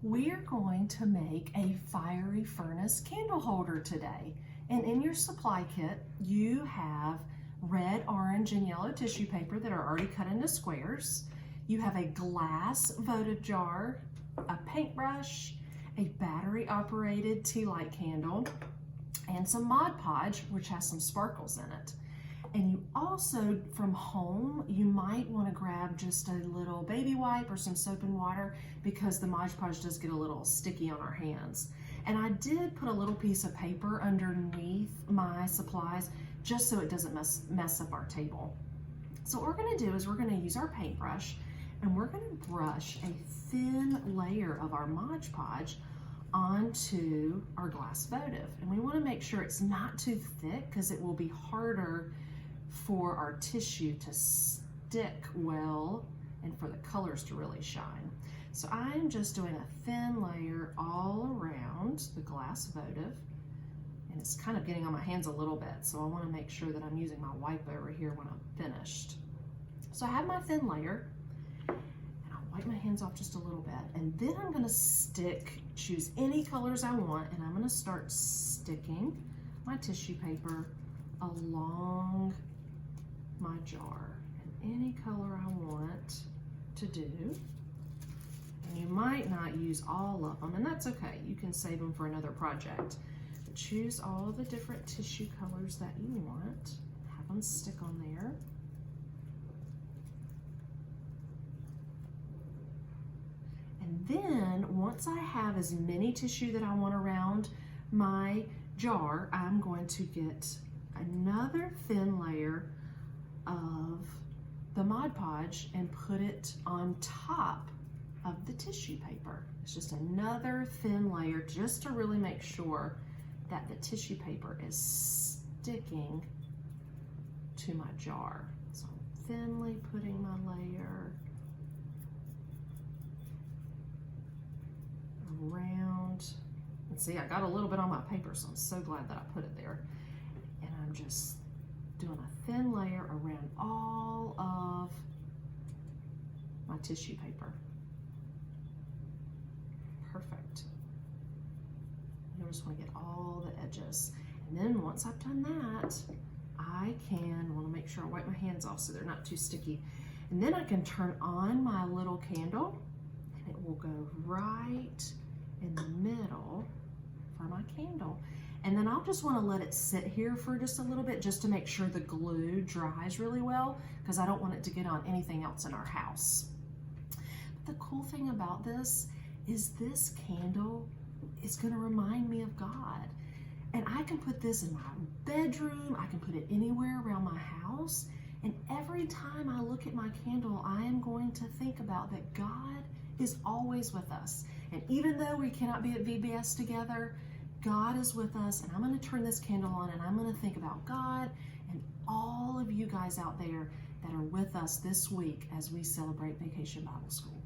We are going to make a Fiery Furnace candle holder today. And in your supply kit, you have red, orange, and yellow tissue paper that are already cut into squares. You have a glass votive jar, a paintbrush, a battery-operated tea light candle, and some Mod Podge, which has some sparkles in it. And you also, from home, you might want to grab just a little baby wipe or some soap and water because the Mod Podge does get a little sticky on our hands. And I did put a little piece of paper underneath my supplies just so it doesn't mess up our table. So what we're going to do is we're going to use our paintbrush and we're going to brush a thin layer of our Mod Podge onto our glass votive. And we want to make sure it's not too thick because it will be harder for our tissue to stick well and for the colors to really shine. So I'm just doing a thin layer all around the glass votive, and it's kind of getting on my hands a little bit, so I want to make sure that I'm using my wipe over here when I'm finished. So I have my thin layer, and I'll wipe my hands off just a little bit, and then I'm going to choose any colors I want, and I'm going to start sticking my tissue paper along my jar, and any color I want to do. And you might not use all of them, and that's okay. You can save them for another project. But choose all the different tissue colors that you want. Have them stick on there. And then once I have as many tissue that I want around my jar, I'm going to get another thin layer of the Mod Podge and put it on top of the tissue paper. It's just another thin layer just to really make sure that the tissue paper is sticking to my jar. So I'm thinly putting my layer around. And see, I got a little bit on my paper, so I'm so glad that I put it there. And I'm just doing a thin layer around all of my tissue paper. Perfect. You just want to get all the edges. And then once I've done that, I want to make sure I wipe my hands off so they're not too sticky. And then I can turn on my little candle and it will go right in the middle for my candle. And then I'll just want to let it sit here for just a little bit just to make sure the glue dries really well because I don't want it to get on anything else in our house. But the cool thing about this is this candle is going to remind me of God. And I can put this in my bedroom, I can put it anywhere around my house, and every time I look at my candle, I am going to think about that God is always with us. And even though we cannot be at VBS together, God is with us, and I'm going to turn this candle on and I'm going to think about God and all of you guys out there that are with us this week as we celebrate Vacation Bible School.